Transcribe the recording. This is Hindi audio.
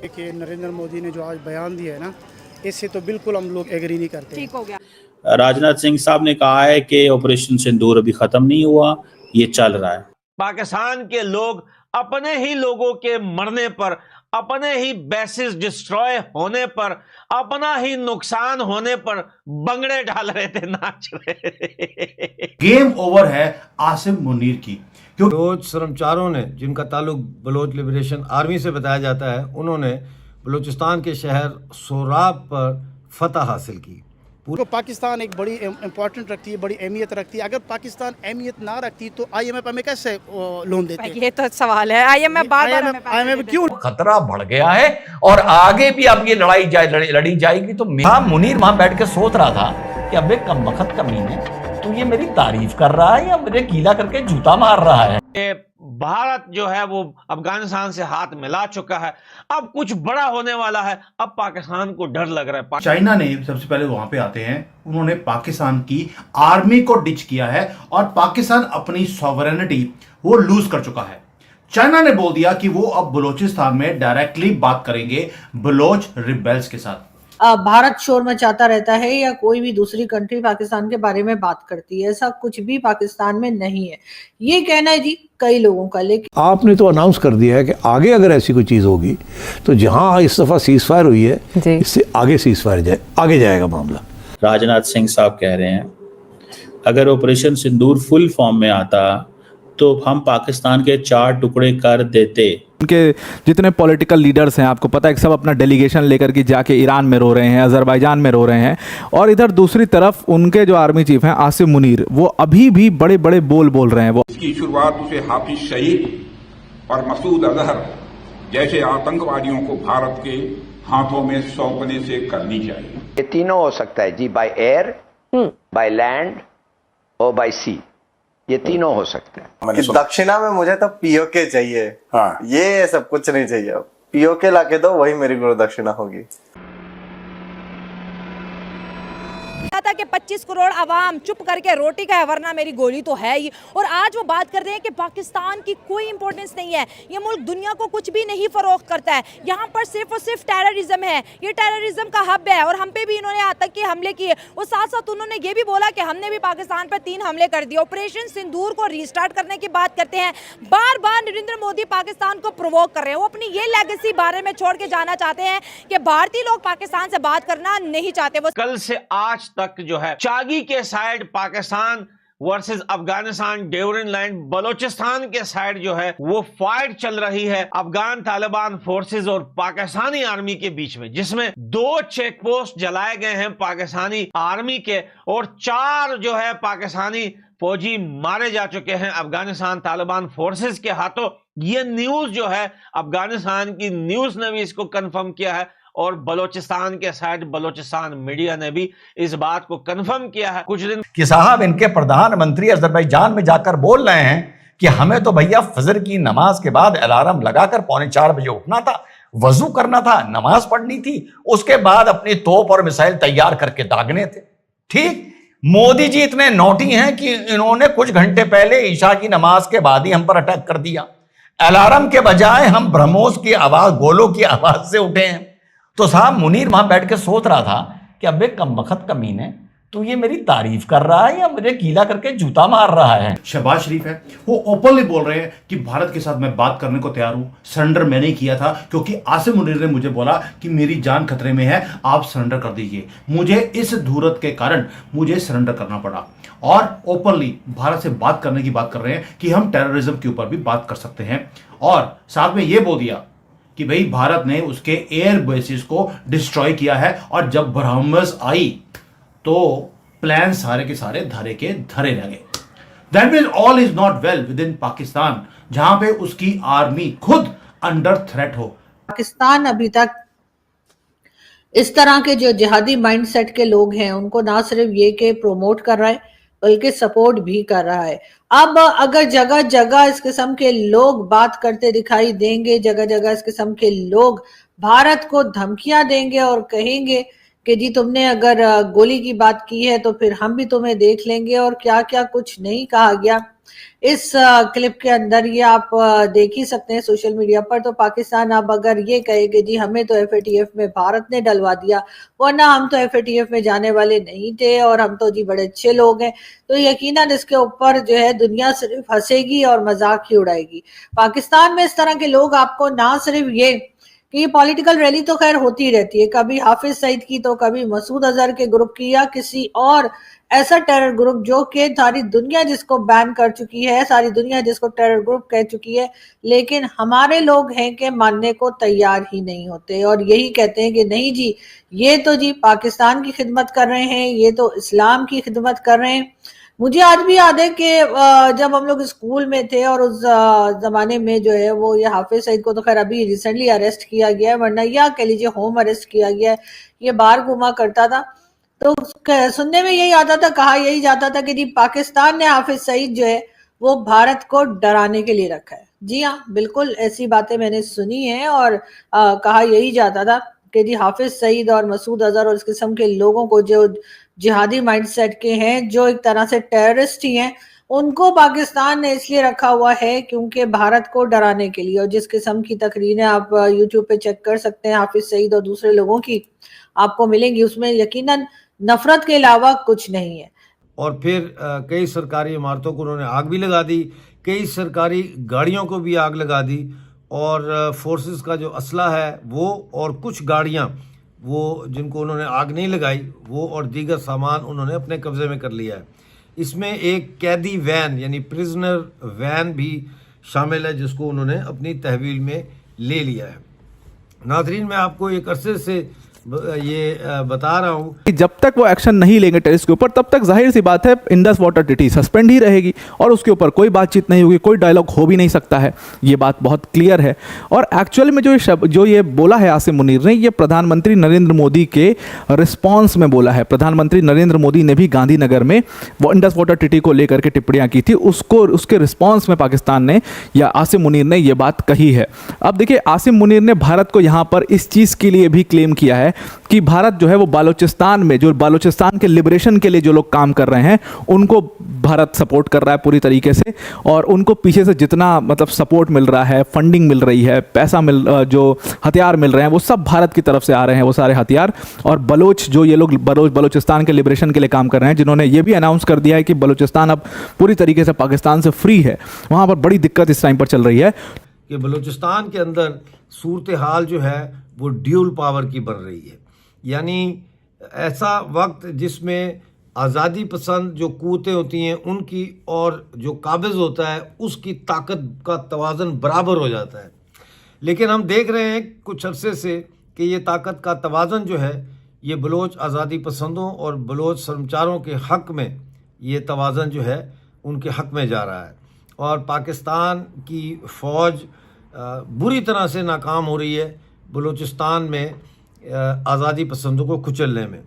कि नरेंद्र मोदी ने जो आज बयान दिया है ना, इससे तो बिल्कुल हम लोग एग्री नहीं करते। ठीक हो गया। राजनाथ सिंह साहब ने कहा है कि ऑपरेशन सिंदूर अभी खत्म नहीं हुआ, ये चल रहा है। पाकिस्तान के लोग अपने ही लोगों के मरने पर, अपने ही बेसिस डिस्ट्रॉय होने पर, अपना ही नुकसान होने पर बंगड़े डाल रहे थे, नाच रहे थे। गेम ओवर है आसिम मुनीर की। बलोच कर्मचारियों ने, जिनका ताल्लुक बलोच लिबरेशन आर्मी से बताया जाता है, उन्होंने बलूचिस्तान के शहर सोराब पर फतह हासिल की। तो पाकिस्तान एक बड़ी इम्पोर्टेंट रखती है, बड़ी अहमियत रखती है। अगर पाकिस्तान अहमियत ना रखती तो IMF हमें कैसे लोन देते? ये तो सवाल है। IMF क्यों? खतरा बढ़ गया है और आगे भी अब ये लड़ी जाएगी। तो मुनीर वहां बैठ के सोच रहा था कि अबे कम वक्त कमीने, तू ये मेरी तारीफ कर रहा है या मुझे गीला करके जूता मार रहा है? भारत जो है वो अफगानिस्तान से हाथ मिला चुका है, अब कुछ बड़ा होने वाला है। अब पाकिस्तान को डर लग रहा है। चाइना ने सबसे पहले वहां पे आते हैं, उन्होंने पाकिस्तान की आर्मी को डिच किया है और पाकिस्तान अपनी सॉवरेनिटी वो लूज कर चुका है। चाइना ने बोल दिया कि वो अब बलूचिस्तान में डायरेक्टली बात करेंगे बलोच रिबेल्स के साथ। भारत शोर मचाता रहता है या कोई भी दूसरी कंट्री पाकिस्तान के बारे में बात करती है, ऐसा कुछ भी पाकिस्तान में नहीं है, ये कहना है जी कई लोगों का। लेकिन आपने तो अनाउंस कर दिया है कि आगे अगर ऐसी कोई चीज होगी तो जहां इस दफा सीज फायर हुई है इससे आगे सीज फायर आगे जाएगा मामला। राजनाथ सिंह साहब कह रहे हैं अगर ऑपरेशन सिंदूर फुल फॉर्म में आता तो हम पाकिस्तान के 4 टुकड़े कर देते। उनके जितने पॉलिटिकल लीडर्स हैं, आपको पता है, सब अपना डेलीगेशन लेकर के जाके ईरान में रो रहे हैं, अजरबैजान में रो रहे हैं, और इधर दूसरी तरफ उनके जो आर्मी चीफ हैं आसिम मुनीर, वो अभी भी बड़े बड़े बोल रहे हैं। वो इसकी शुरुआत उसे हाफिज सईद और मसूद अजहर जैसे आतंकवादियों को भारत के हाथों में सौंपने से करनी चाहिए। ये तीनों हो सकता है जी, बाय एयर, बाय लैंड और बाय सी, ये तीनों हो सकते हैं। दक्षिणा में मुझे तो पीओके चाहिए। हाँ। ये सब कुछ नहीं चाहिए, पीओके लाके दो, वही मेरी गुरु दक्षिणा होगी। था कि 25 करोड़ आवाम चुप करके रोटी का है, वरना मेरी गोली तो है ही। और आज वो बात कर रहे हैं कि पाकिस्तान की कोई इंपॉर्टेंस नहीं है, ये मुल्क दुनिया को कुछ भी नहीं फरोख्त करता है, यहाँ पर सिर्फ और सिर्फ टेररिज्म है, ये टेररिज्म का हब है और हम पे भी इन्होंने आतंकी हमले किए। और साथ साथ उन्होंने ये भी बोला कि हमने भी पाकिस्तान पर 3 हमले कर दिए। ऑपरेशन सिंदूर को रीस्टार्ट करने की बात करते हैं। बार बार नरेंद्र मोदी पाकिस्तान को प्रोवोक कर रहे हैं। वो अपनी ये लेगेसी बारे में छोड़ के जाना चाहते हैं कि भारतीय लोग पाकिस्तान से बात करना नहीं चाहते। वो कल से आज तक जो है चागी के side Pakistan versus Afghanistan, during line Balochistan के साइड जो है वो फाइट चल रही है अफगान तालिबान फोर्सेस और पाकिस्तानी आर्मी के बीच में, जिसमें 2 चेक पोस्ट जलाए गए हैं पाकिस्तानी आर्मी के और 4 जो है पाकिस्तानी फौजी मारे जा चुके हैं अफगानिस्तान तालिबान फोर्सेस के हाथों। ये न्यूज जो है अफगानिस्तान की न्यूज ने भी इसको कंफर्म किया है और बलूचिस्तान के साइड बलूचिस्तान मीडिया ने भी इस बात को कंफर्म किया है कुछ दिन कि साहब इनके प्रधानमंत्री अजरबैजान में जाकर बोल रहे हैं कि हमें तो भैया फजर की नमाज के बाद अलार्म लगाकर 3:45 बजे उठना था, वजू करना था, नमाज पढ़नी थी, उसके बाद अपनी तोप और मिसाइल तैयार करके दागने थे। ठीक, मोदी जी इतने नोटी हैं कि इन्होंने कुछ घंटे पहले ईशा की नमाज के बाद ही हम पर अटैक कर दिया। अलार्म के बजाय हम ब्रह्मोस की आवाज, गोलों की आवाज से उठे हैं। तो साहब मुनीर वहां बैठ के सोच रहा था कि अबे कम वक्त कमीने, तू ये मेरी तारीफ कर रहा है या मुझे गीला करके जूता मार रहा है? शहबाज शरीफ है, वो ओपनली बोल रहे हैं कि भारत के साथ मैं बात करने को तैयार हूं, सरेंडर मैंने किया था क्योंकि आसिम मुनीर ने मुझे बोला कि मेरी जान खतरे में है, आप सरेंडर कर दीजिए। मुझे इस धूरत के कारण मुझे सरेंडर करना पड़ा और ओपनली भारत से बात करने की बात कर रहे हैं कि हम टेररिज्म के ऊपर भी बात कर सकते हैं। और साथ में ये बोल दिया कि भाई भारत ने उसके एयर बेसिस को डिस्ट्रॉय किया है और जब ब्रह्मोस आई तो प्लान सारे के सारे धरे के धरे लगे। That means all is not well with in Pakistan, जहां पे उसकी आर्मी खुद अंडर थ्रेट हो। पाकिस्तान अभी तक इस तरह के जो जिहादी माइंडसेट के लोग हैं उनको ना सिर्फ ये के प्रोमोट कर रहा है बल्कि सपोर्ट भी कर रहा है। अब अगर जगह जगह इस किस्म के लोग बात करते दिखाई देंगे, जगह जगह इस किस्म के लोग भारत को धमकियां देंगे और कहेंगे कि जी तुमने अगर गोली की बात की है तो फिर हम भी तुम्हें देख लेंगे और क्या क्या कुछ नहीं कहा गया, इस क्लिप के अंदर ये आप देख ही सकते हैं सोशल मीडिया पर। तो पाकिस्तान अब अगर ये कहे कि जी हमें तो FATF में भारत ने डलवा दिया, वरना हम तो FATF में जाने वाले नहीं थे और हम तो जी बड़े अच्छे लोग हैं, तो यकीनन इसके ऊपर जो है दुनिया सिर्फ हंसेगी और मजाक ही उड़ाएगी। पाकिस्तान में इस तरह के लोग आपको ना सिर्फ ये कि ये पॉलिटिकल रैली तो खैर होती रहती है, कभी हाफिज सईद की तो कभी मसूद अजहर के ग्रुप की या किसी और ऐसा टेरर ग्रुप जो कि सारी दुनिया जिसको बैन कर चुकी है, सारी दुनिया जिसको टेरर ग्रुप कह चुकी है, लेकिन हमारे लोग हैं कि मानने को तैयार ही नहीं होते और यही कहते हैं कि नहीं जी ये तो जी पाकिस्तान की खिदमत कर रहे हैं, ये तो इस्लाम की खिदमत कर रहे हैं। मुझे आज भी याद है कि जब हम लोग स्कूल में थे और उस जमाने में जो है वो ये हाफिज सईद को तो खैर अभी रिसेंटली अरेस्ट किया गया है, वरना या कह लीजिए होम अरेस्ट किया गया है, ये बाहर घुमा करता था। तो सुनने में यही आता था, कहा यही जाता था कि जी पाकिस्तान ने हाफिज सईद जो है वो भारत को डराने के लिए रखा है। जी हाँ, बिल्कुल ऐसी बातें मैंने सुनी है और कहा यही जाता था कि जी हाफिज सईद और मसूद अजहर और इस किस्म के लोगों को जो जिहादी माइंडसेट के हैं, जो एक तरह से टेररिस्ट ही हैं, उनको पाकिस्तान ने इसलिए रखा हुआ है क्योंकि भारत को डराने के लिए। और जिस किस्म की तकरीरें आप यूट्यूब पे चेक कर सकते हैं हाफिज सईद और दूसरे लोगों की आपको मिलेंगी, उसमें यकीनन नफरत के अलावा कुछ नहीं है। और फिर कई सरकारी इमारतों को उन्होंने आग भी लगा दी, कई सरकारी गाड़ियों को भी आग लगा दी और फोर्सेस का जो असला है वो और कुछ गाड़ियां वो जिनको उन्होंने आग नहीं लगाई वो और दीगर सामान उन्होंने अपने कब्जे में कर लिया है। इसमें एक कैदी वैन यानी प्रिजनर वैन भी शामिल है जिसको उन्होंने अपनी तहवील में ले लिया है। नाज़रीन, मैं आपको एक अरसे से ये बता रहा हूँ कि जब तक वो एक्शन नहीं लेंगे टेररिस्ट के ऊपर तब तक जाहिर सी बात है इंडस वाटर ट्रीटी सस्पेंड ही रहेगी और उसके ऊपर कोई बातचीत नहीं होगी, कोई डायलॉग हो भी नहीं सकता है। ये बात बहुत क्लियर है। और एक्चुअल में जो ये बोला है आसिम मुनीर ने, ये प्रधानमंत्री नरेंद्र मोदी के रिस्पॉन्स में बोला है। प्रधानमंत्री नरेंद्र मोदी ने भी गांधीनगर में वो इंडस वाटर ट्रीटी को लेकर के टिप्पणियां की थी, उसके रिस्पॉन्स में पाकिस्तान ने या आसिम मुनीर ने ये बात कही है। अब देखिए, आसिम मुनीर ने भारत को यहाँ पर इस चीज़ के लिए भी क्लेम किया है कि भारत जो है वो बालूचिस्तान में जो बालूचिस्तान के लिबरेशन के लिए जो लोग काम कर रहे हैं उनको भारत सपोर्ट कर रहा है पूरी तरीके से, और उनको पीछे से जितना मतलब सपोर्ट मिल रहा है, फंडिंग मिल रही है, पैसा जो हथियार मिल रहे हैं वो सब भारत की तरफ से आ रहे हैं, वो सारे हथियार। और बलोच जो ये लोग बलूचिस्तान के लिबरेशन के लिए काम कर रहे हैं, जिन्होंने ये भी अनाउंस कर दिया है कि बलूचिस्तान अब पूरी तरीके से पाकिस्तान से फ्री है, वहाँ पर बड़ी दिक्कत इस टाइम पर चल रही है कि बलूचिस्तान के अंदर सूरत हाल जो है वो ड्यूल पावर की बन रही है। यानी ऐसा वक्त जिसमें आज़ादी पसंद जो क़ुव्वतें होती हैं उनकी और जो काबिज़ होता है उसकी ताकत का तवाज़न बराबर हो जाता है। लेकिन हम देख रहे हैं कुछ अरसे से कि ये ताकत का तवाज़न जो है ये बलोच आज़ादी पसंदों और बलोच सरमचारों के हक़ में ये तवाज़न जो है उनके हक़ में जा रहा है और पाकिस्तान की फ़ौज बुरी तरह से नाकाम हो रही है बलूचिस्तान में आज़ादी पसंदों को कुचलने में।